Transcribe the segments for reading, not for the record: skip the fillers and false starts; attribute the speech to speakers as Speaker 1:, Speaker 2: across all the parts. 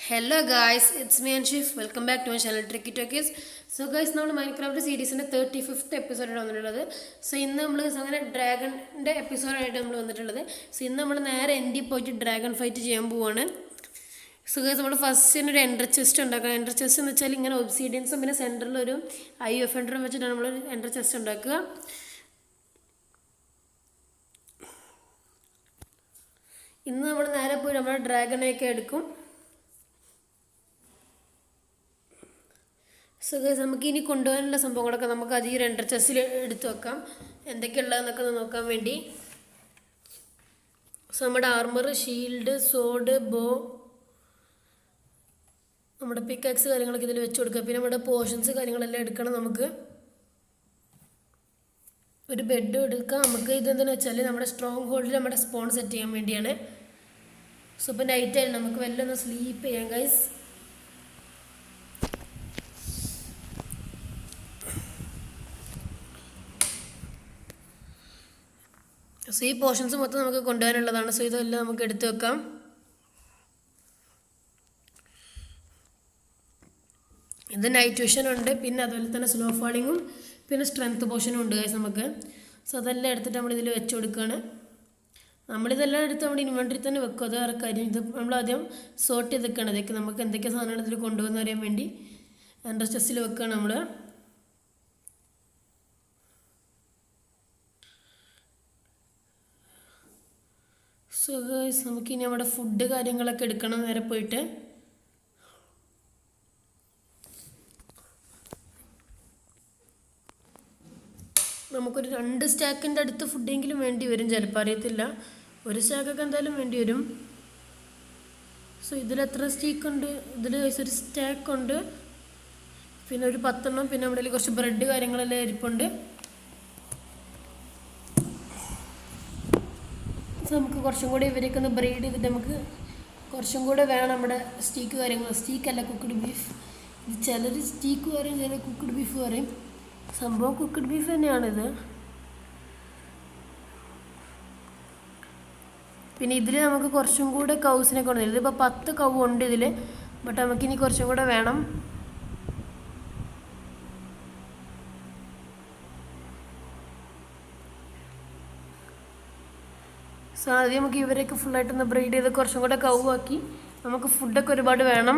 Speaker 1: Hello guys, it's me Anshif. Welcome back to my channel Tricky Talkies. So guys, നമ്മൾ Minecraft സീരീസിൻ്റെ 35th എപ്പിസോഡാണ് വന്നിട്ടുള്ളത്. So ഇന്ന് നമ്മൾ അങ്ങനെ ഡ്രാഗണിൻ്റെ എപ്പിസോഡായിട്ട് നമ്മൾ വന്നിട്ടുള്ളത്. സോ ഇന്ന് നമ്മൾ നേരെ എൻഡിൽ പോയിട്ട് ഡ്രാഗൺ ഫൈറ്റ് ചെയ്യാൻ പോവാണ്. സോ ഗൈസ് നമ്മൾ ഫസ്റ്റ് ഒരു എൻഡർ ചെസ്റ്റ് ഉണ്ടാക്കണം. എൻഡർ ചെസ്റ്റ് എന്ന് വെച്ചാൽ ഇങ്ങനെ ഒബ്സീഡിയൻസും പിന്നെ സെൻറ്ററിൽ ഒരു IF എൻഡറും വെച്ചിട്ടാണ് നമ്മൾ എൻഡർ ചെസ്റ്റ് ഉണ്ടാക്കുക. ഇന്ന് നമ്മൾ നേരെ പോയി നമ്മുടെ ഡ്രാഗണെയൊക്കെ എടുക്കും. സോ ഗൈസ് നമുക്ക് ഇനി കൊണ്ടുപോകാനുള്ള സംഭവങ്ങളൊക്കെ നമുക്ക് അത് ഈ എൻഡർ ചെസ്റ്റിൽ എടുത്തു വെക്കാം, എന്തൊക്കെയുള്ളതെന്നൊക്കെ നോക്കാൻ വേണ്ടി. സോ നമ്മുടെ ആർമർ, ഷീൽഡ്, സോഡ്, ബോ, നമ്മുടെ പിക്കാക്സ് കാര്യങ്ങളൊക്കെ ഇതിൽ വെച്ച് കൊടുക്കുക. പിന്നെ നമ്മുടെ പോർഷൻസ് കാര്യങ്ങളെല്ലാം എടുക്കണം. നമുക്ക് ഒരു ബെഡും എടുക്കാം. നമുക്ക് ഇതെന്താണെന്ന് വെച്ചാൽ നമ്മുടെ സ്ട്രോങ് ഹോൾഡിൽ നമ്മുടെ സ്പോൺ സെറ്റ് ചെയ്യാൻ വേണ്ടിയാണ്. സോ ഇപ്പോൾ നൈറ്റ് ആയിരുന്നു, നമുക്ക് വല്ല ഒന്ന് സ്ലീപ്പ് ചെയ്യാം ഗൈസ്. സോ ഈ പോർഷൻസ് മൊത്തം നമുക്ക് കൊണ്ടുപോകാനുള്ളതാണ്. സോ ഇതെല്ലാം നമുക്ക് എടുത്തു വെക്കാം. ഇത് നൈറ്റ് വിഷൻ ഉണ്ട്, പിന്നെ അതുപോലെ തന്നെ സ്ലോ ഫാളിങ്ങും പിന്നെ സ്ട്രെങ്ത് പോർഷനും ഉണ്ട് ഗൈസ് നമുക്ക്. സോ അതെല്ലാം എടുത്തിട്ട് നമ്മളിതിൽ വെച്ച് കൊടുക്കുകയാണ്. നമ്മളിതെല്ലാം എടുത്ത് നമ്മുടെ ഇൻവെൻറ്ററി തന്നെ വെക്കും. അത് വേറെ കാര്യം. ഇത് നമ്മളാദ്യം സോർട്ട് ചെയ്ത് വെക്കുകയാണ്. ഇതൊക്കെ നമുക്ക് എന്തൊക്കെ സാധനങ്ങൾ ഇതിൽ കൊണ്ടുപോകുന്ന അറിയാൻ വേണ്ടി എൻഡർ ചെസ്റ്റിൽ വെക്കുകയാണ് നമ്മൾ. സോ ഗൈസ് നമുക്കിനി നമ്മുടെ ഫുഡ് കാര്യങ്ങളൊക്കെ എടുക്കണം നേരെ പോയിട്ട്. നമുക്കൊരു 2 സ്റ്റാക്കിൻ്റെ അടുത്ത് ഫുഡെങ്കിലും വേണ്ടി വരും, ചിലപ്പോൾ അറിയത്തില്ല. ഒരു സ്റ്റാക്കൊക്കെ എന്തായാലും വേണ്ടി വരും. സോ ഇതിലെത്ര സ്റ്റീക്കുണ്ട്? ഇതിൽ ഒരു സ്റ്റാക്കുണ്ട്, പിന്നെ ഒരു 10 എണ്ണം, പിന്നെ നമ്മുടെ കുറച്ച് ബ്രെഡ് കാര്യങ്ങളെല്ലാം ഇരിപ്പുണ്ട്. സോ നമുക്ക് കുറച്ചും കൂടി ഇവരൊക്കെ ഒന്ന് ബ്രീഡ് ചെയ്തിട്ട് നമുക്ക് കുറച്ചും കൂടെ വേണം നമ്മുടെ സ്റ്റീക്ക് കാര്യങ്ങൾ. സ്റ്റീക്കല്ല, കുക്ക്ഡ് ബീഫ്. ഇത് ചിലർ സ്റ്റീക്ക് പറയും, ചിലർ കുക്ക്ഡ് ബീഫ് പറയും. സംഭവം കുക്ക്ഡ് ബീഫ് തന്നെയാണിത്. പിന്നെ ഇതിൽ നമുക്ക് കുറച്ചും കൂടെ കൗസിനെ കൊണ്ടുവരും. ഇതിപ്പോൾ 10 കൗ ഉണ്ട് ഇതിൽ, ബട്ട് നമുക്കിനി കുറച്ചും കൂടെ വേണം. സോ ആദ്യം നമുക്ക് ഇവരെയൊക്കെ ഫുള്ളായിട്ടൊന്ന് ബ്രീഡ് ചെയ്ത് കുറച്ചും കൂടെ കൗവാക്കി. നമുക്ക് ഫുഡൊക്കെ ഒരുപാട് വേണം.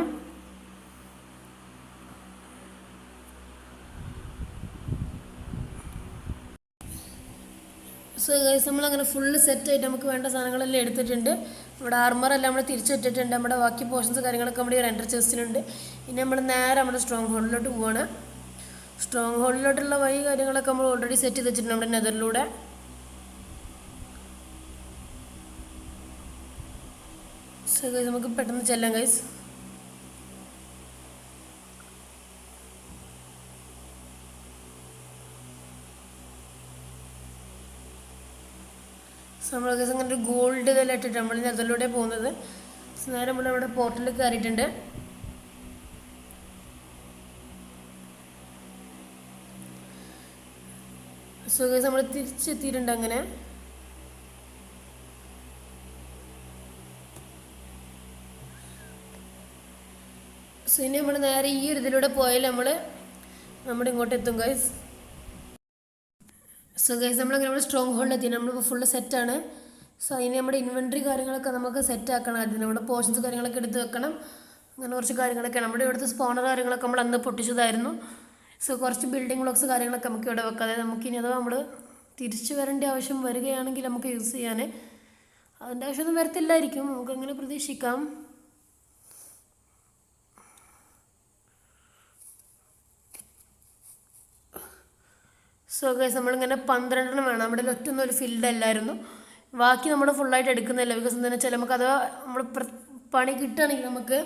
Speaker 1: സോ ഗൈസ് നമ്മളങ്ങനെ ഫുള്ള് സെറ്റായിട്ട് നമുക്ക് വേണ്ട സാധനങ്ങളെല്ലാം എടുത്തിട്ടുണ്ട്. നമ്മുടെ ആർമറെല്ലാം നമ്മൾ തിരിച്ചിട്ടിട്ടുണ്ട്. നമ്മുടെ ബാക്കി പോർഷൻസ് കാര്യങ്ങളൊക്കെ നമ്മുടെ ഒരു എൻഡർ ചെസ്റ്റിലുണ്ട്. ഇനി നമ്മൾ നേരെ നമ്മുടെ സ്ട്രോങ് ഹോളിലോട്ട് പോവാണ്. സ്ട്രോങ് ഹോളിലോട്ടുള്ള വഴി കാര്യങ്ങളൊക്കെ നമ്മൾ ഓൾറെഡി സെറ്റ് ചെയ്ത് വെച്ചിട്ടുണ്ട് നമ്മുടെ നെതറിലൂടെ. സോ ഗൈസ് നമുക്ക് പെട്ടെന്ന് ചെല്ലാം ഗൈസ്. സോ നമ്മൾ ഗൈസ് അങ്ങനെ ഒരു ഗോൾഡ് ഇതെല്ലാം ഇട്ടിട്ട് നമ്മൾ നെതറിലൂടെ പോകുന്നത്. നേരെ നമ്മൾ നമ്മുടെ പോർട്ടലിൽ കയറിയിട്ടുണ്ട്. സോ ഗൈസ് നമ്മൾ തിരിച്ചെത്തിയിട്ടുണ്ട് അങ്ങനെ. സോ ഇനി നമ്മൾ നേരെ ഈ ഒരു ഇതിലൂടെ പോയാൽ നമ്മുടെ ഇങ്ങോട്ട് എത്തും ഗൈസ്. സോ ഗൈസ് നമ്മളങ്ങനെ നമ്മുടെ സ്ട്രോങ് ഹോളിലെത്തി. നമ്മളിപ്പോൾ ഫുള്ള് സെറ്റാണ്. സോ ഇനി നമ്മുടെ ഇൻവെൻട്രി കാര്യങ്ങളൊക്കെ നമുക്ക് സെറ്റ് ആക്കണം. ആദ്യം നമ്മുടെ പോർഷൻസ് കാര്യങ്ങളൊക്കെ എടുത്ത് വെക്കണം. അങ്ങനെ കുറച്ച് കാര്യങ്ങളൊക്കെ നമ്മുടെ ഇവിടുത്തെ സ്പോണർ കാര്യങ്ങളൊക്കെ നമ്മൾ അന്ന് പൊട്ടിച്ചതായിരുന്നു. സോ കുറച്ച് ബിൽഡിംഗ് ബ്ലോക്സ് കാര്യങ്ങളൊക്കെ നമുക്ക് ഇവിടെ വെക്കാം. അതായത് നമുക്കിനി അഥവാ നമ്മൾ തിരിച്ചു വരേണ്ട ആവശ്യം വരികയാണെങ്കിൽ നമുക്ക് യൂസ് ചെയ്യാൻ. അതിൻ്റെ ആവശ്യമൊന്നും വരത്തില്ലായിരിക്കും, നമുക്കങ്ങനെ പ്രതീക്ഷിക്കാം. സോ ഗൈസ് നമ്മളിങ്ങനെ 12 വേണം. നമ്മുടെ ഒറ്റൊന്നും ഒരു ഫീൽഡ് അല്ലായിരുന്നു. ബാക്കി നമ്മൾ ഫുള്ളായിട്ട് എടുക്കുന്നില്ല. ബിക്കോസ് എന്താണെന്ന് വെച്ചാൽ നമുക്ക് അഥവാ നമ്മൾ പണി കിട്ടുകയാണെങ്കിൽ നമുക്ക്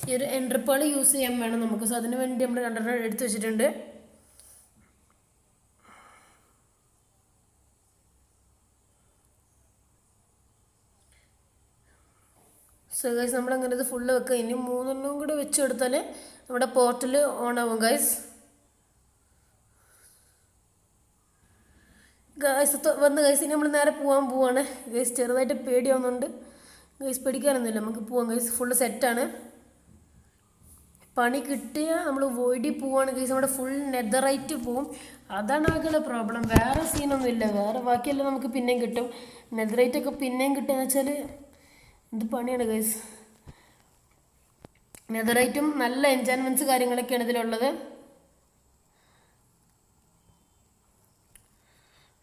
Speaker 1: ഈ ഒരു എൻട്രിപ്പളി യൂസ് ചെയ്യാൻ വേണം നമുക്ക്. സോ അതിന് വേണ്ടി നമ്മൾ 2 എടുത്ത് വെച്ചിട്ടുണ്ട്. സോ ഗൈസ് നമ്മളങ്ങനെ ഇത് ഫുള്ള് വെക്കുക. ഇനി 3 കൂടെ വെച്ച് കൊടുത്താൽ നമ്മുടെ പോർട്ടൽ ഓൺ ആവും ഗൈസ്. ഗൈസ് വന്ന് ഗൈസ് ഇനി നമ്മൾ നേരെ പോവാണ് ഗൈസ്. ചെറുതായിട്ട് പേടിയാവുന്നുണ്ട് ഗൈസ്, പേടിക്കാനൊന്നുമില്ല, നമുക്ക് പോവാം ഗൈസ്. ഫുള്ള് സെറ്റാണ്. പണി കിട്ടിയാൽ നമ്മൾ വോയിഡിൽ പോവുകയാണ് ഗൈസ്, നമ്മുടെ ഫുൾ നെതറൈറ്റ് പോവും. അതാണ് ആകെയുള്ള പ്രോബ്ലം, വേറെ സീനൊന്നുമില്ല. വേറെ ബാക്കിയെല്ലാം നമുക്ക് പിന്നെയും കിട്ടും. നെതറൈറ്റൊക്കെ പിന്നെയും കിട്ടുകയെന്ന് വെച്ചാൽ എന്ത് പണിയാണ് ഗൈസ്. നെതറൈറ്റും നല്ല എൻചാൻമെൻറ്റ്സ് കാര്യങ്ങളൊക്കെയാണ് ഇതിലുള്ളത്.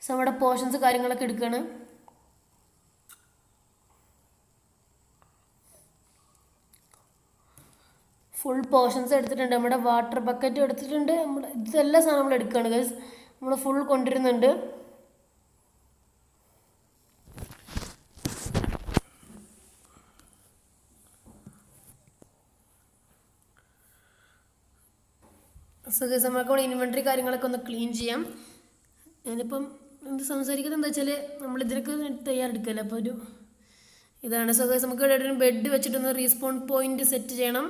Speaker 1: സോ നമ്മുടെ പോർഷൻസ് കാര്യങ്ങളൊക്കെ എടുക്കുകയാണ്. ഫുൾ പോർഷൻസ് എടുത്തിട്ടുണ്ട്. നമ്മുടെ വാട്ടർ ബക്കറ്റും എടുത്തിട്ടുണ്ട്. നമ്മൾ ഇതെല്ലാം സാധനം നമ്മൾ എടുക്കുകയാണ് ഗൈസ്. നമ്മൾ ഫുൾ കൊണ്ടുവരുന്നുണ്ട്. സോ ഗൈസ് നമുക്ക് ഇവിടെ ഇൻവെൻട്രി കാര്യങ്ങളൊക്കെ ഒന്ന് ക്ലീൻ ചെയ്യാം. ഞാനിപ്പം എന്ത് സംസാരിക്കുന്നത് എന്താ വെച്ചാൽ നമ്മളിതിനൊക്കെ തയ്യാറെടുക്കല്ലേ, അപ്പോൾ ഒരു ഇതാണ്. സോ ഗൈസ് നമുക്ക് ഇവിടെ ഒരു ബെഡ് വെച്ചിട്ടൊന്ന് റീസ്പോൺ പോയിന്റ് സെറ്റ് ചെയ്യണം.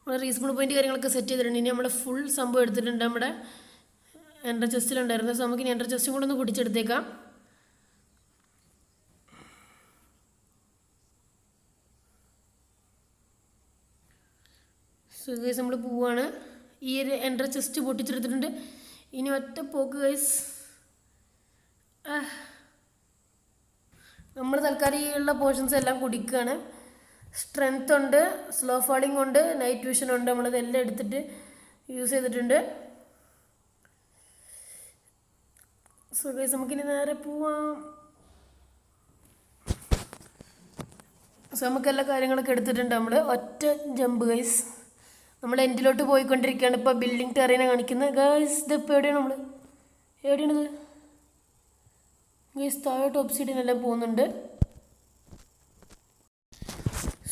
Speaker 1: നമ്മൾ റീസ്പോൺ പോയിന്റ് കാര്യങ്ങളൊക്കെ സെറ്റ് ചെയ്തിട്ടുണ്ട്. ഇനി നമ്മൾ ഫുൾ സംഭവം എടുത്തിട്ടുണ്ട്. നമ്മുടെ എൻ്റർ ചെസ്റ്റിലുണ്ടായിരുന്നു. സോ നമുക്ക് ഇനി എൻ്റർ ചെസ്റ്റും കൂടെ ഒന്ന് കുടിച്ചെടുത്തേക്കാം. സോ ഗൈസ് നമ്മൾ പോവാണ്. ഈ ഒരു എൻ്റർ ചെസ്റ്റ് പൊട്ടിച്ചെടുത്തിട്ടുണ്ട്. ഇനി ഒറ്റ പോക്ക് ഗൈസ്. നമ്മൾ തൽക്കാലം ഈ ഉള്ള പോർഷൻസ് എല്ലാം കുടിക്കുകയാണ്. സ്ട്രെങ്ത് ഉണ്ട്, സ്ലോ ഫാളിംഗ് ഉണ്ട്, നൈറ്റ് വിഷൻ ഉണ്ട്. നമ്മളിതെല്ലാം എടുത്തിട്ട് യൂസ് ചെയ്തിട്ടുണ്ട്. സോ ഗൈസ് നമുക്കിനി നേരെ പോവാം. സോ നമുക്കെല്ലാ കാര്യങ്ങളൊക്കെ എടുത്തിട്ടുണ്ട്. നമ്മൾ ഒറ്റ ജമ്പ് ഗൈസ്. നമ്മൾ എൻഡിലോട്ട് പോയിക്കൊണ്ടിരിക്കുകയാണ്. ഇപ്പോൾ ബിൽഡിംഗ് ടെറേനെ കാണിക്കുന്നത് ഗൈസ്. ഇതിപ്പോൾ എവിടെയാണ് നമ്മൾ എവിടെയാണിത് ഗൈസ്? താഴോട്ട് ഒബ്സിഡിയനെല്ലാം പോകുന്നുണ്ട്.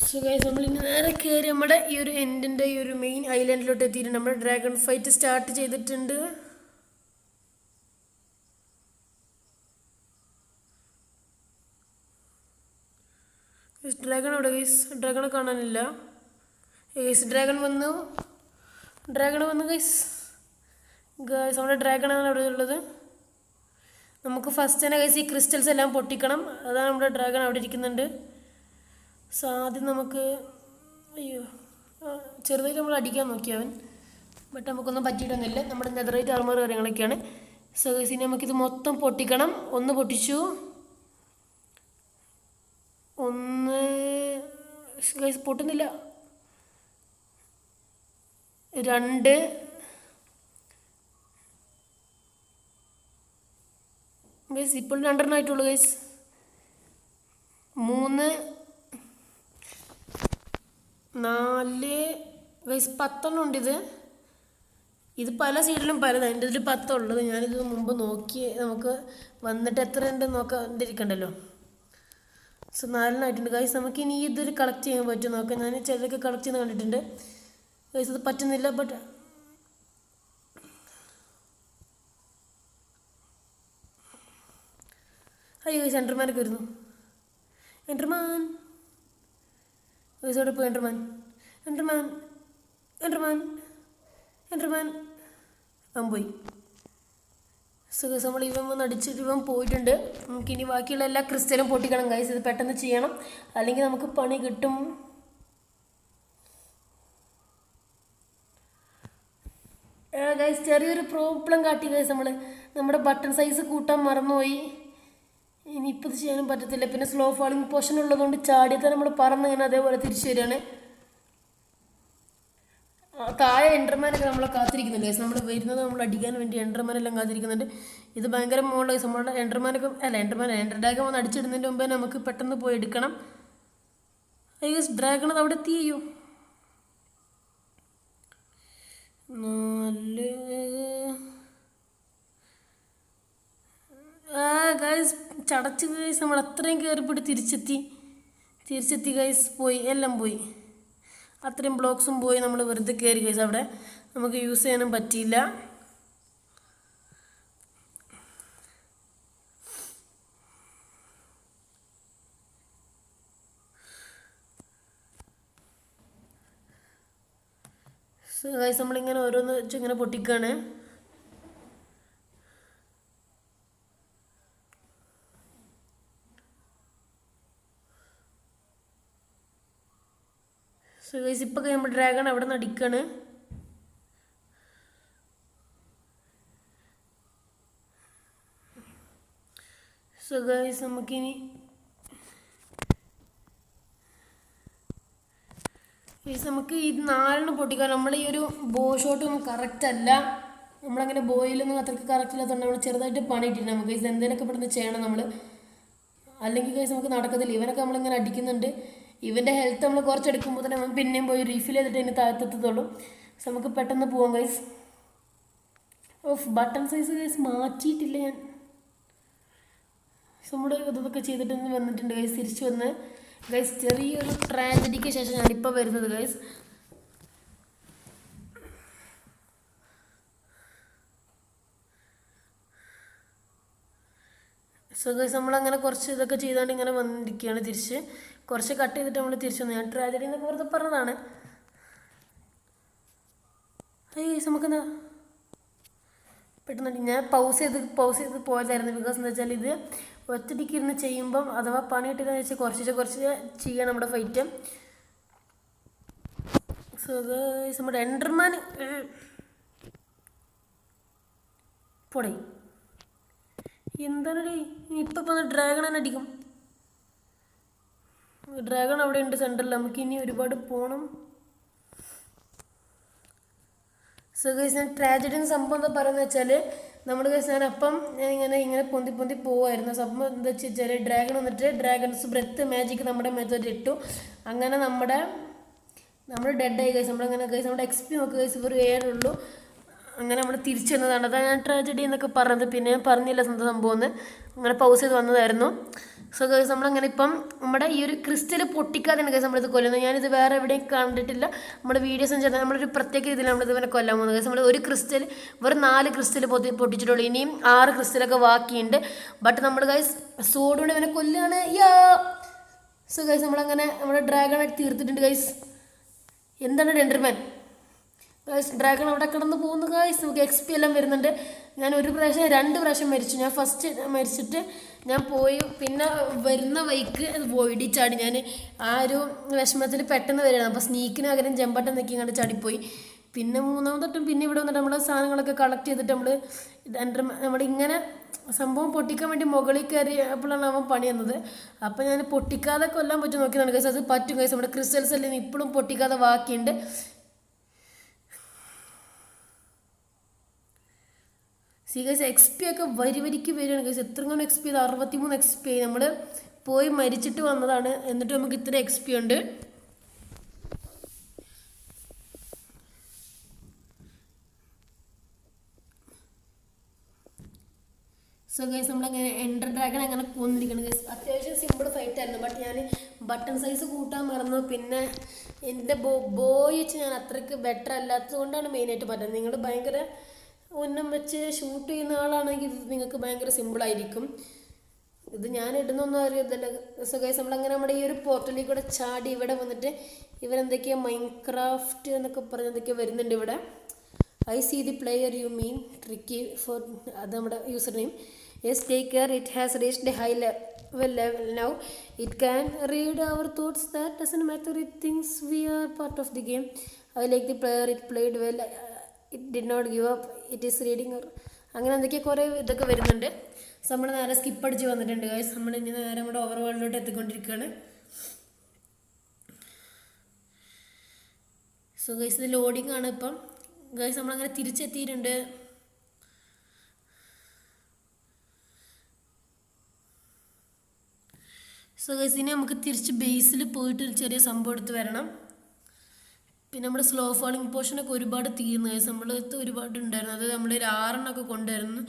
Speaker 1: സോ ഗൈസ് നമ്മൾ ഇനി നേരെ കയറി നമ്മുടെ ഈ ഒരു എൻഡിൻ്റെ ഈ ഒരു മെയിൻ ഐലൻഡിലോട്ട് എത്തിയിട്ടുണ്ട്. നമ്മൾ ഡ്രാഗൺ ഫൈറ്റ് സ്റ്റാർട്ട് ചെയ്തിട്ടുണ്ട്. ഡ്രാഗൺ അവിടെ ഗൈസ്? ഡ്രാഗണെ കാണാനില്ല ഗൈസ്. ഡ്രാഗൺ വന്നു ഗൈസ്. ഗൈസ് നമ്മുടെ ഡ്രാഗണാണ് അവിടെ ഉള്ളത്. നമുക്ക് ഫസ്റ്റ് തന്നെ ഗൈസ് ഈ ക്രിസ്റ്റൽസ് എല്ലാം പൊട്ടിക്കണം. അതാണ് നമ്മുടെ ഡ്രാഗൺ അവിടെ ഇരിക്കുന്നുണ്ട്. സോ ആദ്യം നമുക്ക് ചെറുതായിട്ട് നമ്മൾ അടിക്കാൻ നോക്കിയവൻ, ബട്ട് നമുക്കൊന്നും പറ്റിയിട്ടൊന്നുമില്ല. നമ്മുടെ നെതറൈറ്റ് ആർമർ കാര്യങ്ങളൊക്കെയാണ്. സോ ഗൈസ് ഇനി നമുക്കിത് മൊത്തം പൊട്ടിക്കണം. ഒന്ന് പൊട്ടിച്ചു, ഒന്ന് ഗൈസ് പൊട്ടുന്നില്ല, 2 ഗൈസ് ഇപ്പോൾ 2 ആയിട്ടുള്ളൂ ഗൈസ്. 3 4 ഗൈസ് 10 ഉണ്ട്. ഇത് പല സൈഡിലും പലതാണ്. എൻ്റെ ഇതിൽ 10 ഉള്ളത്. ഞാനിത് മുമ്പ് നോക്കി നമുക്ക് വന്നിട്ട് എത്ര ഉണ്ട് നോക്കാതിരിക്കണ്ടല്ലോ. സോ 4 ആയിട്ടുണ്ട് ഗൈസ്. നമുക്ക് ഇനി ഇതൊരു കളക്ട് ചെയ്യാൻ പറ്റും നോക്കാം. ഞാൻ ചിലതൊക്കെ കളക്ട് ചെയ്യുന്ന കണ്ടിട്ടുണ്ട് ഗൈസ്. അത് പറ്റുന്നില്ല. ബട്ട് അയ്യോ ഗൈസ് എൻഡർമാനൊക്കെ വരുന്നു. എൻഡർമാൻ ഗൈസ് അവിടെ പോയി. എൻഡർമാൻ അവൻ പോയി. സോ ഗൈസ് നമ്മൾ ഇവൻ വന്ന് അടിച്ചിട്ട് ഇവൻ പോയിട്ടുണ്ട്. നമുക്കിനി ബാക്കിയുള്ള എല്ലാ ക്രിസ്റ്റലും പൊട്ടിക്കണം ഗൈസ്. ഇത് പെട്ടെന്ന് ചെയ്യണം, അല്ലെങ്കിൽ നമുക്ക് പണി കിട്ടും. ഗൈസ് ചെറിയൊരു പ്രോബ്ലം കാട്ടി ഗൈസ്. നമ്മുടെ ബട്ടൺ സൈസ് കൂട്ടാൻ മറന്നുപോയി. ഇനിയിപ്പോൾ ഇത് ചെയ്യാനും പറ്റത്തില്ല. പിന്നെ സ്ലോ ഫാളിങ് പോർഷൻ ഉള്ളതുകൊണ്ട് ചാടിയത്തെ നമ്മൾ പറന്ന് ഇങ്ങനെ അതേപോലെ തിരിച്ചു വരികയാണ്. താഴെ എൻഡർമാനൊക്കെ നമ്മളെ കാത്തിരിക്കുന്നുണ്ട് ഗൈസ്. നമ്മൾ വരുന്നത് നമ്മൾ അടിക്കാൻ വേണ്ടി എൻഡർമാനെല്ലാം കാത്തിരിക്കുന്നുണ്ട്. ഇത് ഭയങ്കര മുകളിൽ ഗൈസ്. നമ്മളുടെ എൻഡർ ഡ്രാഗൺ വന്ന് അടിച്ചിടുന്നതിൻ്റെ മുമ്പേ നമുക്ക് പെട്ടെന്ന് പോയി എടുക്കണം. ഗൈസ് ഡ്രാഗൺ അവിടെ എത്തിയോ? 4 ഗൈസ് ചടച്ച് ഗൈസ്. നമ്മൾ അത്രയും കയറിപ്പോയിട്ട് തിരിച്ചെത്തി ഗൈസ്. എല്ലാം പോയി. അത്രയും ബ്ലോക്സും പോയി. നമ്മൾ വെറുതെ കയറി ഗൈസ്. അവിടെ നമുക്ക് യൂസ് ചെയ്യാനും പറ്റിയില്ല. സോ ഗൈസ് നമ്മളിങ്ങനെ ഓരോന്ന് വെച്ച് ഇങ്ങനെ പൊട്ടിക്കുകയാണ്. സോ ഗൈസ് ഇപ്പോൾ നമ്മുടെ ഡ്രാഗൺ അവിടെ നിന്ന് അടിക്കാണ്. സോ ഗൈസ് നമുക്കിനി നമുക്ക് ഈ 4 പൊട്ടിക്കാൻ നമ്മൾ ഈ ഒരു ബോ ഷോട്ടൊന്നും കറക്റ്റ് അല്ല. നമ്മളങ്ങനെ ബോയിലൊന്നും അത്രയ്ക്ക് കറക്റ്റ് ഇല്ലാത്തതുകൊണ്ട് നമ്മൾ ചെറുതായിട്ട് പണിയിട്ടില്ല. നമുക്ക് ഇത് എന്തെങ്കിലുമൊക്കെ ഇവിടുന്ന് ചെയ്യണം നമ്മൾ, അല്ലെങ്കിൽ കേസ് നമുക്ക് നടക്കത്തില്ല. ഇവനൊക്കെ നമ്മളിങ്ങനെ അടിക്കുന്നുണ്ട്. ഇവൻ്റെ ഹെൽത്ത് നമ്മൾ കുറച്ചെടുക്കുമ്പോൾ തന്നെ നമ്മൾ പിന്നെയും പോയി റീഫിൽ ചെയ്തിട്ട് അതിന് താഴത്തെത്തുള്ളൂ. സോ നമുക്ക് പെട്ടെന്ന് പോവാം guys. Off button size guys മാറ്റിയിട്ടില്ല ഞാൻ. സോ നമ്മുടെ ഇതൊക്കെ ചെയ്തിട്ട് വന്നിട്ടുണ്ട് ഗൈസ്. തിരിച്ചു വന്ന് ഗൈസ് ചെറിയൊരു ട്രാജഡിക്ക് ശേഷം ഞാനിപ്പോൾ വരുന്നത് ഗൈസ്. സോ ഗൈസ് നമ്മളങ്ങനെ കുറച്ച് ഇതൊക്കെ ചെയ്തുകൊണ്ട് ഇങ്ങനെ വന്നിരിക്കുകയാണ്. തിരിച്ച് കുറച്ച് കട്ട് ചെയ്തിട്ട് നമ്മൾ തിരിച്ചു വന്നു. ഞാൻ ട്രാജഡി എന്നൊക്കെ വെറുതെ പറഞ്ഞതാണ്. അയ്യോ ഗൈസ് നമുക്കെന്താ പെട്ടെന്ന് ഞാൻ പൗസ് ചെയ്ത് പോയതായിരുന്നു. ബിക്കോസ് എന്താ വെച്ചാൽ ഇത് ഒറ്റടിക്ക് ഇരുന്ന് ചെയ്യുമ്പം അഥവാ പണി കിട്ടിയെന്ന് വെച്ചാൽ കുറച്ച് ചെയ്യാൻ നമ്മുടെ ഫൈറ്റ്. സോ ഗൈസ് നമ്മുടെ എൻഡർമാൻ പൊടി എന്താണ് ഇപ്പം ഡ്രാഗൺ തന്നെ അടിക്കും. ഡ്രാഗൺ അവിടെ ഉണ്ട് സെൻറ്ററിൽ. നമുക്കിനി ഒരുപാട് പോകണം. സോ ഗൈസ് ഞാൻ ട്രാജഡി എന്ന സംഭവം എന്താ പറയുന്നത് വെച്ചാൽ നമ്മൾ ഗൈസ് ഞാനിങ്ങനെ പൊന്തി പോവായിരുന്നു. സംഭവം എന്താ വെച്ചാൽ ഡ്രാഗൺ വന്നിട്ട് ഡ്രാഗൺസ് ബ്രെത്ത് മാജിക് നമ്മുടെ മെത്തേഡ് ഇട്ടു. അങ്ങനെ നമ്മൾ ഡെഡായി ഗൈസ്. നമ്മളങ്ങനെ ഗൈസ് നമ്മുടെ XP നോക്കുക ഗൈസ് ഒരു 7 ഉള്ളൂ. അങ്ങനെ നമ്മൾ തിരിച്ചു വന്നതാണ്. അതാണ് ഞാൻ ട്രാജഡി എന്നൊക്കെ പറഞ്ഞത്. പിന്നെ ഞാൻ പറഞ്ഞില്ല സ്വന്തം സംഭവം എന്ന്. അങ്ങനെ പൗസ് ചെയ്ത് വന്നതായിരുന്നു. സോ ഗൈസ് നമ്മളങ്ങനെ ഇപ്പം നമ്മുടെ ഈ ഒരു ക്രിസ്റ്റൽ പൊട്ടിക്കാതെയാണ് ഗൈസ് നമ്മളിത് കൊല്ലുന്നത്. ഞാനിത് വേറെ എവിടെയും കണ്ടിട്ടില്ല. നമ്മുടെ വീഡിയോസും ചെയ്താൽ നമ്മളൊരു പ്രത്യേക രീതിയിൽ നമ്മളിത് ഇവനെ കൊല്ലാൻ പോകുന്നത് ഗൈസ്. നമ്മൾ ഒരു ക്രിസ്റ്റൽ വെറും 4 ക്രിസ്റ്റൽ പൊട്ടിച്ചിട്ടുള്ളൂ. ഇനിയും 6 ക്രിസ്റ്റലൊക്കെ ബാക്കിയുണ്ട്. ബട്ട് നമ്മൾ ഗൈസ് സോഡുകൊണ്ട് ഇവനെ കൊല്ലുകയാണ്. സോ ഗൈസ് നമ്മളങ്ങനെ നമ്മുടെ ഡ്രാഗൺ തീർത്തിട്ടുണ്ട് ഗൈസ്. എന്താണ് എൻഡർമാൻ ഗൈസ്? ഡ്രാഗൺ അവിടെ കിടന്ന് പോകുന്നു ഗൈസ്. നമുക്ക് XP എല്ലാം വരുന്നുണ്ട്. ഞാൻ 2 പ്രാവശ്യം മരിച്ചു. ഞാൻ ഫസ്റ്റ് മരിച്ചിട്ട് ഞാൻ പോയി. പിന്നെ വരുന്ന വഴിക്ക് വോയിടി ചാടി. ഞാൻ ആ ഒരു വിഷമത്തിൽ പെട്ടെന്ന് വരികയാണ്. അപ്പോൾ സ്നീക്കിന് പകരം ജമ്പട്ടം നിൽക്കി കണ്ട് ചാടിപ്പോയി. പിന്നെ 3ാമത് തൊട്ടും പിന്നെ ഇവിടെ വന്നിട്ട് നമ്മൾ സാധനങ്ങളൊക്കെ കളക്ട് ചെയ്തിട്ട് നമ്മളിങ്ങനെ സംഭവം പൊട്ടിക്കാൻ വേണ്ടി മുകളിൽ കയറിയപ്പോഴാണ് അവൻ പണി വന്നത്. അപ്പോൾ ഞാൻ പൊട്ടിക്കാതെ കൊല്ലാൻ പറ്റും നോക്കിയതാണ് ഗൈസ്. അത് പറ്റും ഗൈസ്. നമ്മുടെ ക്രിസ്റ്റൽസ് എല്ലാം ഇപ്പോഴും പൊട്ടിക്കാതെ ബാക്കിയുണ്ട്. ഗൈസ് XP ഒക്കെ വരിക്ക് വരികയാണ് ഗൈസ്. എത്രങ്ങനെ XP ചെയ്ത് 63 XP ആയി. നമ്മൾ പോയി മരിച്ചിട്ട് വന്നതാണ്. എന്നിട്ട് നമുക്ക് ഇത്ര XP ഉണ്ട്. സോ ഗൈസ് നമ്മളങ്ങനെ എൻഡർ ഡ്രാഗൺ അങ്ങനെ കൊന്നിരിക്കണം ഗൈസ്. അത്യാവശ്യം സിമ്പിൾ ഫൈറ്റ് ആയിരുന്നു. ബട്ട് ഞാൻ ബട്ടൺ സൈസ് കൂട്ടാൻ മറന്നു. പിന്നെ എൻ്റെ ബോയ് വെച്ച് ഞാൻ അത്രയ്ക്ക് ബെറ്റർ അല്ലാത്തത് കൊണ്ടാണ് മെയിനായിട്ട് പറ്റുന്നത്. നിങ്ങൾ ഭയങ്കര ഉന്നം വെച്ച് ഷൂട്ട് ചെയ്യുന്ന ആളാണെങ്കിൽ നിങ്ങൾക്ക് ഭയങ്കര സിമ്പിളായിരിക്കും. ഇത് ഞാൻ ഇടുന്നൊന്നും അറിയത്തില്ല. സോ ഗൈസ് നമ്മളങ്ങനെ നമ്മുടെ ഈ ഒരു പോർട്ടലിൽ കൂടെ ചാടി ഇവിടെ വന്നിട്ട് ഇവരെന്തൊക്കെയോ മൈൻക്രാഫ്റ്റ് എന്നൊക്കെ പറഞ്ഞ് എന്തൊക്കെയോ വരുന്നുണ്ട് ഇവിടെ. I see the player you mean tricky for അത് നമ്മുടെ user name. Yes, take care. It has reached a high level now. It can read our thoughts. That doesn't matter. It thinks we are part of the game. I like the player. It played well. It did not give up. It is reading her. അങ്ങനെ എന്തൊക്കെയോ കുറേ ഇതൊക്കെ വരുന്നുണ്ട്. So നമ്മൾ നേരെ skip അടിച്ച് വന്നിട്ടുണ്ട് guys. നമ്മൾ ഇനി നേരെ നമ്മുടെ ഓവർ വേൾഡിലോട്ട് എത്തിക്കൊണ്ടിരിക്കുകയാണ്. സോ ഗൈസ് ഇത് ലോഡിങ് ആണ് ഇപ്പം ഗൈസ്. നമ്മളങ്ങനെ തിരിച്ചെത്തിയിട്ടുണ്ട്. സോ ഗൈസ് ഇനി നമുക്ക് തിരിച്ച് ബേസിൽ പോയിട്ട് ഒരു ചെറിയ സംഭവം എടുത്ത് വരണം. പിന്നെ നമ്മുടെ സ്ലോ ഫോളിങ് പോർഷനൊക്കെ ഒരുപാട് തീർന്നു ഗൈസ്. നമ്മളടുത്ത് ഒരുപാട് ഉണ്ടായിരുന്നു. അത് നമ്മൾ 6 എണ്ണമൊക്കെ കൊണ്ടുവരുന്നു.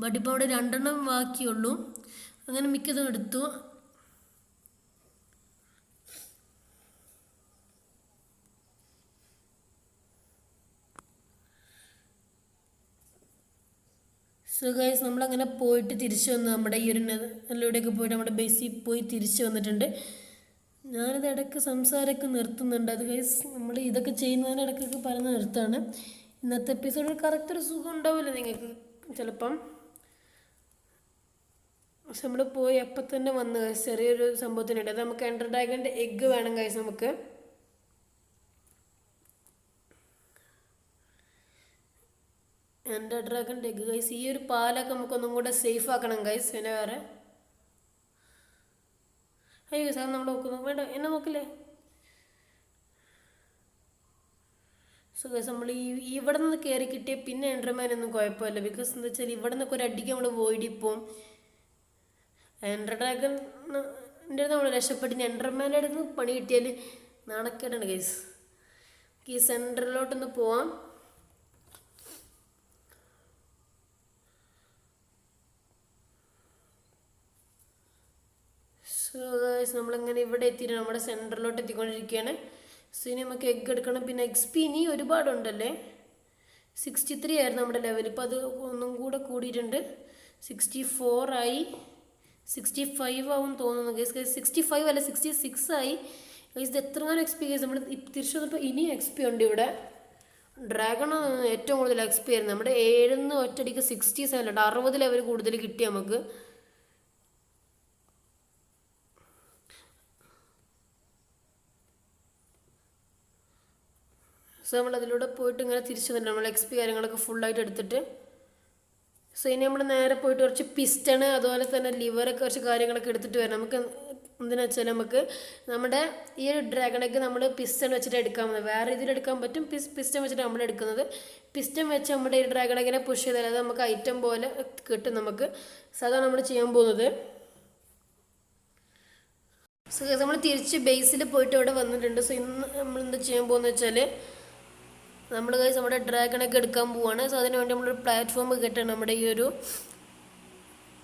Speaker 1: ബട്ട് ഇപ്പോൾ അവിടെ 2 എണ്ണം ബാക്കിയുള്ളൂ. അങ്ങനെ മിക്കതും എടുത്തു. സോ ഗൈസ് നമ്മളങ്ങനെ പോയിട്ട് തിരിച്ചു വന്നു. നമ്മുടെ ഈ ഒരു നെല്ലിവിടെയൊക്കെ പോയിട്ട് നമ്മുടെ ബേസിൽ പോയി തിരിച്ചു വന്നിട്ടുണ്ട്. ഞാനിത് ഇടയ്ക്ക് സംസാരമൊക്കെ നിർത്തുന്നുണ്ട്. അത് ഗൈസ് നമ്മൾ ഇതൊക്കെ ചെയ്യുന്നതിന് ഇടയ്ക്കൊക്കെ പറഞ്ഞ് നിർത്താണ്. ഇന്നത്തെ എപ്പിസോഡിൽ കറക്റ്റ് ഒരു സുഖം ഉണ്ടാവില്ല നിങ്ങൾക്ക് ചിലപ്പം. പക്ഷെ നമ്മൾ പോയി അപ്പം തന്നെ വന്ന് ഗൈസ് ചെറിയൊരു സംഭവത്തിനിടെ നമുക്ക് എൻഡർ ഡ്രാഗൻ്റെ എഗ്ഗ് വേണം ഗൈസ്. നമുക്ക് എൻ്റെ ഡ്രാഗൺ എഗ് ഗൈസ്. ഈ ഒരു പാലൊക്കെ നമുക്കൊന്നും കൂടെ സേഫ് ആക്കണം ഗൈസ്. പിന്നെ വേറെ അയ്യോ സാർ നമ്മൾ നോക്കുന്നു, വേണ്ട എന്നെ നോക്കില്ലേ. സോ ഗൈസ് നമ്മൾ ഇവിടെ നിന്ന് കയറി കിട്ടിയ പിന്നെ എൻഡർമാനൊന്നും കുഴപ്പമില്ല. ബിക്കോസ് എന്താ വെച്ചാൽ ഇവിടെ നിന്നൊക്കെ ഒരു അടിക്ക് നമ്മൾ വോയിഡിപ്പോവും. എൻഡർ ഡ്രാഗൻ്റെ നമ്മൾ രക്ഷപ്പെട്ട് എൻഡർമാൻ്റെ അടുത്ത് നിന്ന് പണി കിട്ടിയാൽ നാണക്കേടാണ് ഗൈസ്. ഈ സെൻറ്ററിലോട്ടൊന്ന് പോവാം. സോ ഗൈസ് നമ്മളിങ്ങനെ ഇവിടെ എത്തിയിട്ട് നമ്മുടെ സെൻറ്ററിലോട്ട് എത്തിക്കൊണ്ടിരിക്കുകയാണ്. സോ ഇനി നമുക്ക് എഗ് എടുക്കണം. പിന്നെ എക്സ്പി ഇനി ഒരുപാടുണ്ടല്ലേ. 63 ആയിരുന്നു നമ്മുടെ ലെവൽ. ഇപ്പോൾ അത് ഒന്നും കൂടെ കൂടിയിട്ടുണ്ട്. 64 ആയി. 65 ആവും തോന്നുന്നു ഗൈസ്. 65 അല്ല 66 ആയി ഗൈസ്. ഇത് എത്രങ്ങാനും എക്സ്പി ഗൈസ്. നമ്മൾ തിരിച്ചു വന്നപ്പോൾ ഇനിയും എക്സ്പി ഉണ്ട് ഇവിടെ. ഡ്രാഗൺ ഏറ്റവും കൂടുതൽ എക്സ്പി ആയിരുന്നു. നമ്മുടെ 7 ഒറ്റടിക്ക് 67 ഉണ്ട്. 60 ലെവൽ കൂടുതൽ കിട്ടി നമുക്ക്. സോ നമ്മൾ അതിലൂടെ പോയിട്ട് ഇങ്ങനെ തിരിച്ചു തന്നെ നമ്മൾ എക്സ്പി കാര്യങ്ങളൊക്കെ ഫുള്ളായിട്ട് എടുത്തിട്ട്. സോ ഇനി നമ്മൾ നേരെ പോയിട്ട് കുറച്ച് പിസ്റ്റണ് അതുപോലെ തന്നെ ലിവറൊക്കെ കുറച്ച് കാര്യങ്ങളൊക്കെ എടുത്തിട്ട് വരാം. നമുക്ക് എന്തിനാ വെച്ചാൽ നമുക്ക് നമ്മുടെ ഈ ഒരു ഡ്രാഗണൊക്കെ നമ്മൾ പിസ്റ്റൺ വെച്ചിട്ട് എടുക്കാൻ പോകുന്നത്. വേറെ ഇതിലെടുക്കാൻ പറ്റും. പിസ്റ്റൺ വെച്ചിട്ട് നമ്മൾ എടുക്കുന്നത്. പിസ്റ്റൺ വെച്ച് നമ്മുടെ ഈ ഡ്രാഗണൊക്കെ പുഷ് ചെയ്താൽ അത് നമുക്ക് ഐറ്റം പോലെ കിട്ടും നമുക്ക്. സാധാരണ നമ്മൾ ചെയ്യാൻ പോകുന്നത്. സോ നമ്മൾ തിരിച്ച് ബേസിൽ പോയിട്ട് ഇവിടെ വന്നിട്ടുണ്ട്. സോ ഇന്ന് നമ്മൾ എന്താ ചെയ്യാൻ പോകുന്നത് വെച്ചാൽ നമ്മൾ ഗൈസ് നമ്മുടെ ഡ്രാഗണൊക്കെ എടുക്കാൻ പോവാണ്. സോ അതിന് വേണ്ടി നമ്മളൊരു പ്ലാറ്റ്ഫോം കിട്ടണം. നമ്മുടെ ഈ ഒരു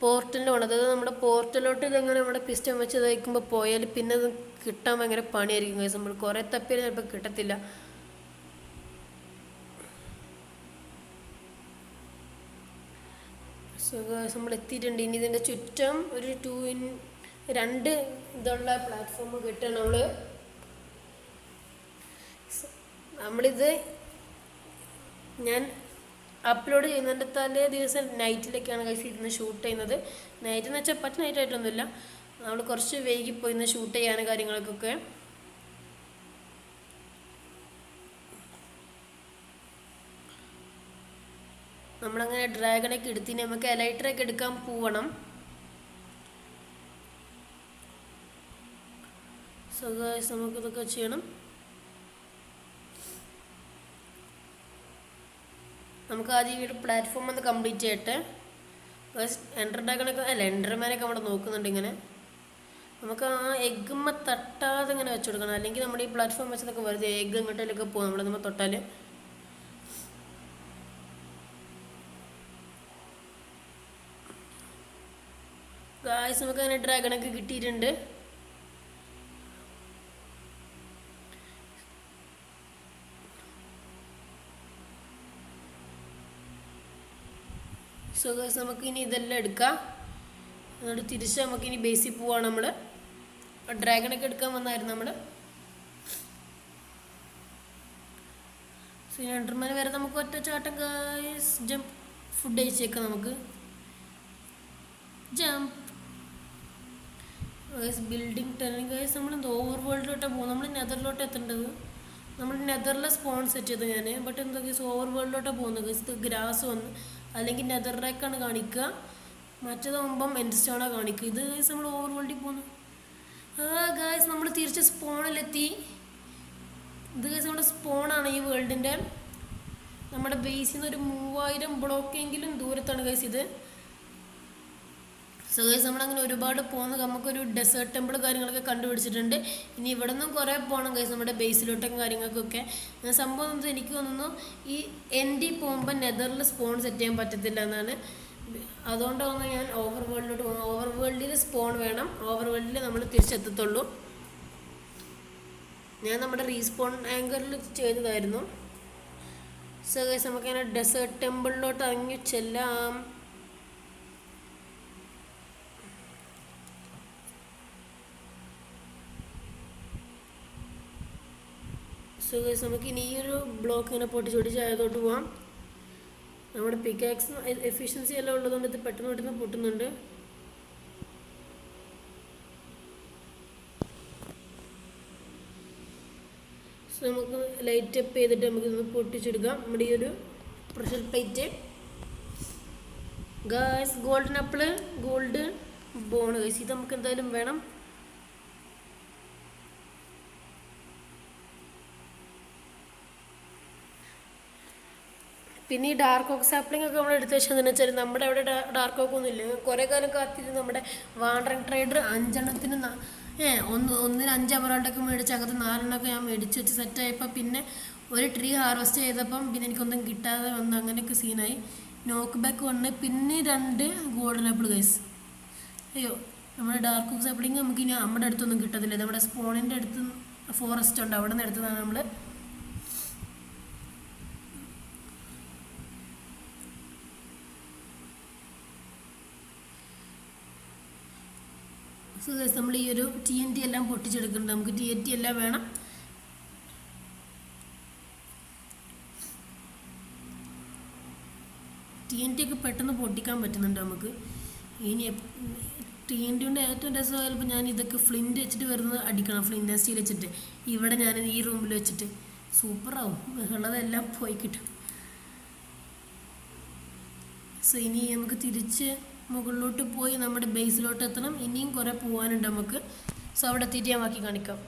Speaker 1: പോർട്ടലിന് വേണം. അതായത് നമ്മുടെ പോർട്ടലോട്ട് ഇതെങ്ങനെ നമ്മുടെ പിസ്റ്റം വെച്ച് തയ്ക്കുമ്പോൾ പോയാൽ പിന്നെ അത് കിട്ടാൻ ഭയങ്കര പണിയായിരിക്കും ഗൈസ്. നമ്മൾ കുറേ തപ്പിയാൽ ചിലപ്പോൾ കിട്ടത്തില്ല. സോ ഗൈസ് നമ്മൾ എത്തിയിട്ടുണ്ട്. ഇനി ഇതിൻ്റെ ചുറ്റും ഒരു 2 ഇതുള്ള പ്ലാറ്റ്ഫോം കിട്ടണം. നമ്മളിത് ഞാൻ അപ്ലോഡ് ചെയ്യുന്നതിൻ്റെ തലേ ദിവസം നൈറ്റിലേക്കാണ് ഗൈസ് ഇരുന്ന് ഷൂട്ട് ചെയ്യുന്നത്. നൈറ്റ് എന്ന് വെച്ചാൽ പറ്റ നൈറ്റായിട്ടൊന്നുമില്ല. നമ്മൾ കുറച്ച് വൈകിപ്പോയി ഇന്ന് ഷൂട്ട് ചെയ്യാൻ കാര്യങ്ങൾക്കൊക്കെ. നമ്മളങ്ങനെ ഡ്രാഗണൊക്കെ എടുത്തിന് നമുക്ക് എലൈറ്ററൊക്കെ എടുക്കാൻ പോവണം. സോ ഗൈസ് നമുക്കിതൊക്കെ ചെയ്യണം. നമുക്ക് ആദ്യം ഈ ഒരു പ്ലാറ്റ്ഫോം ഒന്ന് കംപ്ലീറ്റ് ചെയ്യട്ടെ. എൻഡർ ഡ്രാഗണൊക്കെ അല്ല എൻഡർമാനൊക്കെ അവിടെ നോക്കുന്നുണ്ട്. ഇങ്ങനെ നമുക്ക് ആ എഗ്ഗുമ്മ തട്ടാതെ ഇങ്ങനെ വെച്ച് കൊടുക്കണം. അല്ലെങ്കിൽ നമ്മുടെ ഈ പ്ലാറ്റ്ഫോം വെച്ചതൊക്കെ വെറുതെ എഗ്ഗ് ഇങ്ങോട്ടേലൊക്കെ പോകും നമ്മൾ തൊട്ടാൽ. ഗായ്സ് നമുക്ക് അങ്ങനെ ഡ്രാഗണൊക്കെ കിട്ടിയിട്ടുണ്ട്. സോ ഗൈസ് നമുക്കിനി ഇതെല്ലാം എടുക്കാം. എന്നിട്ട് തിരിച്ച് നമുക്കിനി ബേസിൽ പോവാണ്. നമ്മൾ ഡ്രാഗണൊക്കെ എടുക്കാൻ വന്നായിരുന്നു നമ്മൾ. സോ എൻഡർമാൻ വരെ നമുക്ക് ഒറ്റ ചാട്ടം ഗൈസ്. ജമ്പ് ഫുഡ് കഴിച്ചേക്കാം നമുക്ക്. Jump guys. Building turning guys. നമ്മളെന്താ ഓവർ വേൾഡിലോട്ടാണ് പോകുന്നത്. നമ്മൾ നെതറിലോട്ട് എത്തേണ്ടത്. നമ്മൾ നെതറിലെ സ്പോൺ സെറ്റ് ചെയ്തത് ഞാൻ. ബട്ട് എന്താ ഗൈസ് ഓവർ വേൾഡിലോട്ടാണ് പോകുന്നത് ഗൈസ്. ഇത് ഗ്രാസ് വന്ന് അല്ലെങ്കിൽ നെതറിലേക്കാണ് കാണിക്കുക. മറ്റേതാകുമ്പം എൻഡ് സ്റ്റോണാണ് കാണിക്കുക. ഇത് ഗൈസ് നമ്മൾ ഓവർ വേൾഡിൽ പോകുന്നു. ഗൈസ് നമ്മൾ തിരിച്ച് സ്പോണിലെത്തി. ഇത് ഗൈസ് നമ്മുടെ സ്പോണാണ് ഈ വേൾഡിൻ്റെ. നമ്മുടെ ബേസിൽ നിന്ന് ഒരു 3000 ബ്ലോക്കെങ്കിലും ദൂരത്താണ് ഗൈസ് ഇത്. സോ ഗൈസ് നമ്മളങ്ങനെ ഒരുപാട് പോകുന്നത്. നമുക്കൊരു ഡെസേർട്ട് ടെമ്പിൾ കാര്യങ്ങളൊക്കെ കണ്ടുപിടിച്ചിട്ടുണ്ട്. ഇനി ഇവിടെ നിന്നും കുറേ പോകണം ഗൈസ് നമ്മുടെ ബേസിലോട്ടും കാര്യങ്ങൾക്കൊക്കെ. സംഭവം എന്നത് എനിക്ക് തോന്നുന്നു ഈ എൻഡിൽ പോകുമ്പോൾ നെതറിൽ സ്പോൺ സെറ്റ് ചെയ്യാൻ പറ്റത്തില്ല എന്നാണ്. അതുകൊണ്ടാണ് ഞാൻ ഓവർ വേൾഡിലോട്ട് പോകുന്നത്. ഓവർ വേൾഡിൽ സ്പോൺ വേണം. ഓവർ വേൾഡിൽ നമ്മൾ തിരിച്ചെത്തത്തുള്ളൂ. ഞാൻ നമ്മുടെ റീസ്പോൺ ആങ്കറിൽ ചെയ്തതായിരുന്നു. സോ ഗൈസ് നമുക്കങ്ങനെ ഡെസേർട്ട് ടെമ്പിളിലോട്ട് ഇറങ്ങി ചെല്ലാം. സോ ഗൈസ് നമുക്ക് ഇനി ഈ ഒരു ബ്ലോക്ക് ഇങ്ങനെ പൊട്ടിച്ചൊടിച്ച് അതിലോട്ട് പോവാം. നമ്മുടെ പിക്കാക്സ് എഫിഷ്യൻസി എല്ലാം ഉള്ളതുകൊണ്ട് ഇത് പെട്ടെന്ന് പൊട്ടുന്നുണ്ട്. സോ നമുക്ക് ലൈറ്റ് അപ്പ് ചെയ്തിട്ട് നമുക്കിതൊന്ന് പൊട്ടിച്ചെടുക്കാം. നമ്മുടെ ഈ ഒരു pressure plate guys golden apple, gold bone guys, ഇത് നമുക്ക് എന്തായാലും വേണം. പിന്നെ ഈ ഡാർക്ക് ഓക്ക് സാപ്ലിംഗ് ഒക്കെ നമ്മൾ എടുത്ത് വെച്ചതെന്ന് വെച്ചാൽ നമ്മുടെ അവിടെ ഡാർക്ക് ഓക്ക് ഒന്നും ഇല്ല. കുറേ കാലം കാത്തിരുന്ന് നമ്മുടെ വാണ്ടറിങ് ട്രേഡർ 5 എണ്ണത്തിന് ഒന്നിന് 5 എമറാൾഡൊക്കെ മേടിച്ച് അകത്ത് 4 എണ്ണമൊക്കെ ഞാൻ മേടിച്ച് വെച്ച് സെറ്റായപ്പോൾ പിന്നെ ഒരു ട്രീ ഹാർവെസ്റ്റ് ചെയ്തപ്പം പിന്നെ എനിക്കൊന്നും കിട്ടാതെ വന്ന് അങ്ങനെയൊക്കെ സീനായി. നോക്ക് ബാക്ക് വന്ന് പിന്നെ 2 ഗോൾഡൻ ആപ്പിൾ ഗൈസ്. അയ്യോ, നമ്മുടെ ഡാർക്ക് ഓക്ക് സാപ്ലിംഗ് നമുക്ക് ഇനി നമ്മുടെ അടുത്തൊന്നും കിട്ടത്തില്ല. നമ്മുടെ സ്പോണിൻ്റെ അടുത്ത് ഫോറസ്റ്റ് ഉണ്ട്, അവിടെ നിന്ന് എടുത്തതാണ് നമ്മൾ. സോ ഗൈസ് നമ്മൾ ഈ ഒരു TNT എല്ലാം പൊട്ടിച്ചെടുക്കുന്നുണ്ട്. നമുക്ക് TNT എല്ലാം വേണം. TNT ഒക്കെ പെട്ടെന്ന് പൊട്ടിക്കാൻ പറ്റുന്നുണ്ട് നമുക്ക്. ഇനി TNT കൊണ്ട് ഏറ്റവും രസം ചിലപ്പോൾ ഞാൻ ഇതൊക്കെ ഫ്ലിൻറ്റ് വെച്ചിട്ട് വരുന്നത് അടിക്കണം, ഫ്ലിൻറ്റ് സ്റ്റീൽ വെച്ചിട്ട് ഇവിടെ ഞാൻ ഈ റൂമിൽ വെച്ചിട്ട് സൂപ്പറാവും, ഉള്ളതെല്ലാം പോയി കിട്ടും. സോ ഇനി നമുക്ക് തിരിച്ച് മുകളിലോട്ട് പോയി നമ്മുടെ ബേസിലോട്ട് എത്തണം. ഇനിയും കുറേ പോകാനുണ്ട് നമുക്ക്. സോ അവിടെ എത്തിയിട്ട് ഞാൻ ബാക്കി കാണിക്കാം.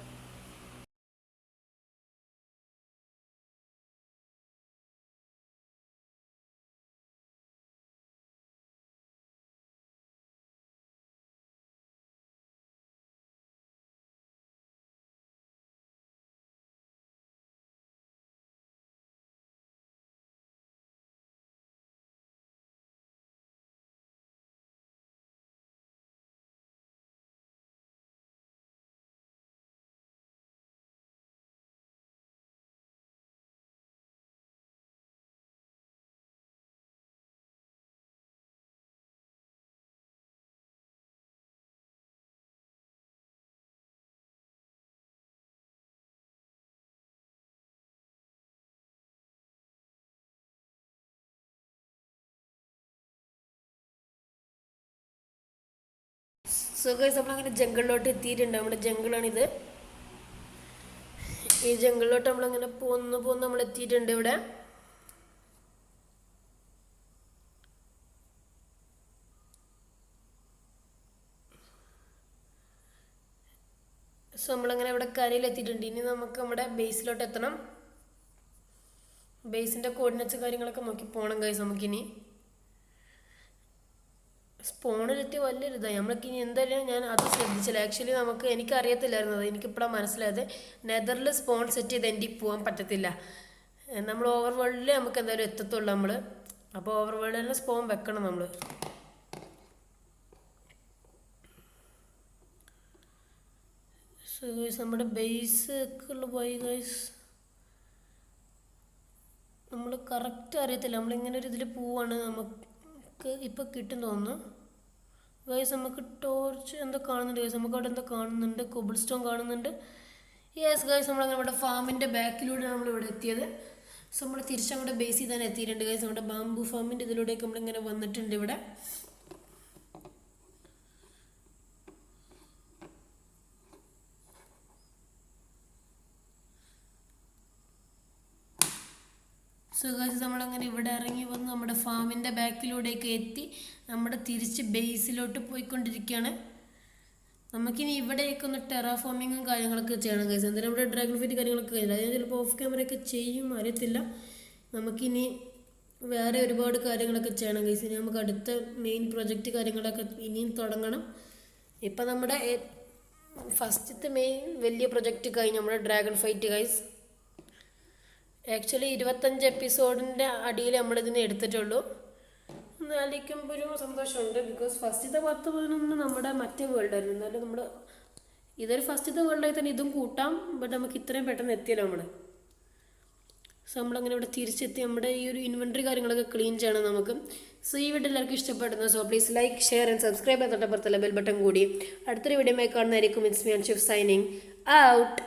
Speaker 1: സോ ഗൈസ് നമ്മളങ്ങനെ ജംഗിളിലോട്ട് എത്തിയിട്ടുണ്ട്. നമ്മുടെ ജംഗിളാണിത്. ഈ ജംഗിളിലോട്ട് നമ്മളങ്ങനെ പോന്ന് നമ്മൾ എത്തിയിട്ടുണ്ട് ഇവിടെ. സോ നമ്മളങ്ങനെ ഇവിടെ കരയിൽ എത്തിയിട്ടുണ്ട്. ഇനി നമുക്ക് നമ്മുടെ ബേസിലോട്ട് എത്തണം. ബേസിൻ്റെ കോർഡിനേറ്റ്സ് കാര്യങ്ങളൊക്കെ നോക്കി പോകണം ഗൈസ് നമുക്കിനി. സ്പോണിലെത്തി വലിയൊരു ഇതായി നമ്മൾക്കിനി എന്തായാലും ഞാൻ അത് ശ്രദ്ധിച്ചില്ല. ആക്ച്വലി എനിക്കറിയത്തില്ലായിരുന്നു അത്. എനിക്കിപ്പോഴാണ് മനസ്സിലായത് നെതറിൽ സ്പോൺ സെറ്റ് ചെയ്ത് എൻ്റെ പോകാൻ പറ്റത്തില്ല. നമ്മൾ ഓവർ വേൾഡിൽ നമുക്ക് എന്തായാലും എത്തത്തുള്ളൂ നമ്മൾ. അപ്പോൾ ഓവർ വേൾഡിൽ സ്പോൺ വെക്കണം നമ്മൾ. സോ ഗൈസ് നമ്മുടെ ബേസ് ഒക്കെ ഉള്ള പോയി ഗൈസ്. നമ്മൾ കറക്റ്റ് അറിയത്തില്ല. നമ്മളിങ്ങനെ ഒരു ഇതിൽ പോവാണ്. നമുക്ക് ഇപ്പോൾ കിട്ടും തോന്നുന്നു ഗൈസ്. നമുക്ക് ടോർച്ച് എന്തോ കാണുന്നുണ്ട് ഗൈസ്. നമുക്ക് അവിടെ എന്തോ കാണുന്നുണ്ട്, കോബിൾ സ്റ്റോൺ കാണുന്നുണ്ട്. യെസ് ഗൈസ്, നമ്മളങ്ങനെ നമ്മുടെ ഫാമിൻ്റെ ബാക്കിലൂടെ നമ്മളിവിടെ എത്തിയത്. സോ നമ്മൾ തിരിച്ചങ്ങോട്ട് ബേസിൽ തന്നെ എത്തിയിട്ടുണ്ട് ഗൈസ്. നമ്മുടെ ബാംബു ഫാമിൻ്റെ ഇതിലൂടെയൊക്കെ നമ്മളിങ്ങനെ വന്നിട്ടുണ്ട് ഇവിടെ. സോ ഗൈസ് നമ്മളങ്ങനെ ഇവിടെ ഇറങ്ങി വന്ന് നമ്മുടെ ഫാമിൻ്റെ ബാക്കിലൂടെയൊക്കെ എത്തി നമ്മുടെ തിരിച്ച് ബേസിലോട്ട് പോയിക്കൊണ്ടിരിക്കുകയാണ്. നമുക്കിനി ഇവിടെയൊക്കെ ഒന്ന് ടെറാഫോമിങ്ങും കാര്യങ്ങളൊക്കെ ചെയ്യണം ഗൈസ്. എന്തായാലും ഇവിടെ ഡ്രാഗൺ ഫ്ലൈറ്റ് കാര്യങ്ങളൊക്കെ കഴിഞ്ഞില്ല. ഞാൻ ചിലപ്പോൾ ഓഫ് ക്യാമറയൊക്കെ ചെയ്യും, അറിയത്തില്ല. നമുക്കിനി വേറെ ഒരുപാട് കാര്യങ്ങളൊക്കെ ചെയ്യണം ഗൈസ്. ഇനി നമുക്ക് അടുത്ത മെയിൻ പ്രൊജക്റ്റ് കാര്യങ്ങളൊക്കെ ഇനിയും തുടങ്ങണം. ഇപ്പം നമ്മുടെ ഫസ്റ്റത്തെ മെയിൻ വലിയ പ്രൊജക്റ്റ് കഴിഞ്ഞ് നമ്മുടെ ഡ്രാഗൺ ഫ്ലൈറ്റ് ഗൈസ്. ആക്ച്വലി 25 എപ്പിസോഡിൻ്റെ അടിയിൽ നമ്മളിതിനെ എടുത്തിട്ടുള്ളൂ. എന്നാലിരിക്കുമ്പോൾ ഒരു സന്തോഷമുണ്ട്. ബിക്കോസ് ഫസ്റ്റത്തെ 10-11 നമ്മുടെ മറ്റേ വേൾഡായിരുന്നു. എന്നാലും നമ്മൾ ഇതൊരു ഫസ്റ്റത്തെ വേൾഡായി തന്നെ ഇതും കൂട്ടാം. ബട്ട് നമുക്ക് ഇത്രയും പെട്ടെന്ന് എത്തിയല്ലോ നമ്മൾ. സോ നമ്മളങ്ങനെ ഇവിടെ തിരിച്ചെത്തി നമ്മുടെ ഈ ഒരു ഇൻവെൻട്രി കാര്യങ്ങളൊക്കെ ക്ലീൻ ചെയ്യണം നമുക്ക്. സോ ഈ വീഡിയോ എല്ലാവർക്കും ഇഷ്ടപ്പെടുന്നു. So please like, share and subscribe. തൊട്ടപ്പുറത്തുള്ള ബെൽ ബട്ടൺ കൂടി അടുത്തൊരു വീഡിയോ കാണുന്നതായിരിക്കും. It's me Anshif signing out.